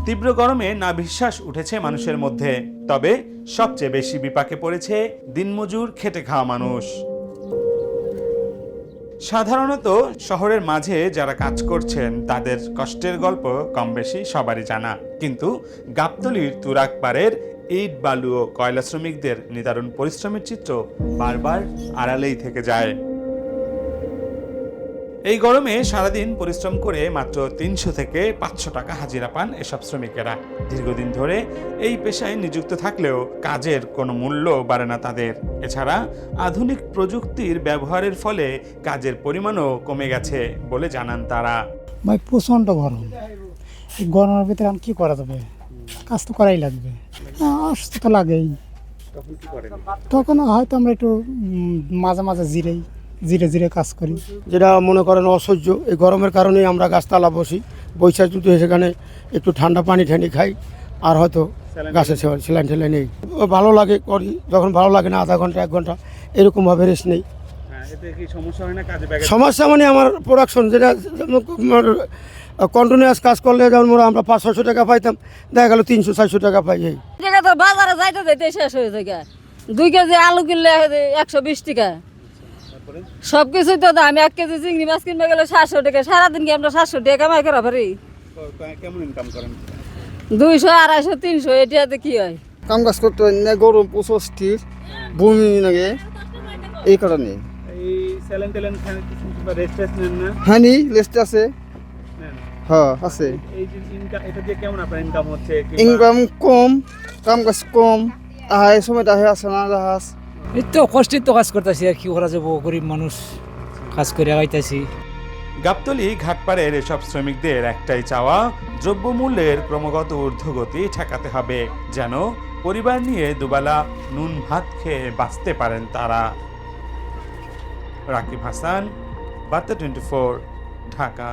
তীব্র গরমে নাভিশ্বাস উঠেছে মানুষের মধ্যে, তবে সবচেয়ে বেশি বিপাকে পড়েছে দিনমজুর খেটে খাওয়া মানুষ। সাধারণত শহরের মাঝে যারা কাজ করছেন তাদের কষ্টের গল্প কম বেশি সবারই জানা, কিন্তু গাবতলীর তুরাগপাড়ের ইট বালু ও কয়লা শ্রমিকদের নিদারুণ পরিশ্রমের চিত্র বারবার আড়ালেই থেকে যায়। এই গরমে সারাদিন পরিশ্রম করে মাত্র 300 থেকে 500 টাকা হাজিরা পান এসব শ্রমিকেরা। দীর্ঘদিন ধরে এই পেশায় নিযুক্ত থাকলেও কাজের কোনো মূল্য বাড়ে না তাদের। এছাড়া আধুনিক প্রযুক্তির ব্যবহারের ফলে কাজের পরিমাণও কমে গেছে বলে জানান তারা। ভাই প্রচণ্ড গরম, এই গরমের ভিতরে আর কি করা যাবে, কাজ তো করাই লাগবে, অসুস্থ তো লাগেই। তখন হয়তো আমরা একটু মাঝে মাঝে জিরে কাজ করি। যেটা মনে করেন অসহ্য, এই গরমের কারণেই আমরা গাছতলা বৈশাখ যদি সেখানে একটু ঠান্ডা পানি খাই, আর হয়তো গাছের সেলাইন ঠেলাই নেই। ভালো লাগে করি, যখন ভালো লাগে না আধা ঘন্টা 1 ঘন্টা এরকমভাবে রেস্ট নেই। সমস্যা মানে আমার প্রোডাকশন যেটা কন্টিনিউয়াস কাজ করলে যেমন আমরা 500-600 টাকা পাইতাম, দেখা গেল 300-400 টাকা পাই। এই জায়গা তো বাজারে যাইতে শেষ হয়ে যায়। 2 কেজি আলু কিনলে 120 টাকা, সবকিছুই তো দাম। 1 কেজি চিংড়ি মাছ কিনবে গেলে 700 টাকা। সারাদিন কি আমরা 700 টাকা কামাই করা পারি? কেমন ইনকাম করেন? 200, 250, 300 এটাতে কি হয়? কাম কাজ করতে হয় না, গরম প্রচুর স্থির, বমি লাগে, এই কারণে। এই স্যালাইন টেলাইন খান কিংবা রেস্ট নেন না? হ্যাঁ, রেস্ট আছে। হ্যাঁ আছে। এই যে ইনকাম, এটা দিয়ে কেমন আপনার ইনকাম হচ্ছে? ইনকাম কম, কাম কাজ কম, এই সময়টা হয়ে আসে না জাহাজ। এই তো কষ্টের তো কাজ করতেছি, আর কি করা যাবো, গরিব মানুষ কাজ করে আগাইতেছি। গাবতলী ঘাটপাড়ের এসব শ্রমিকদের একটাই চাওয়া, দ্রব্যমূল্যের ক্রমাগত ঊর্ধ্বগতি ঠেকাতে হবে, যেন পরিবার নিয়ে দুবেলা নুন ভাত খেয়ে বাঁচতে পারেন তারা। রাকিব হাসান, বার্তা 24, ঢাকা।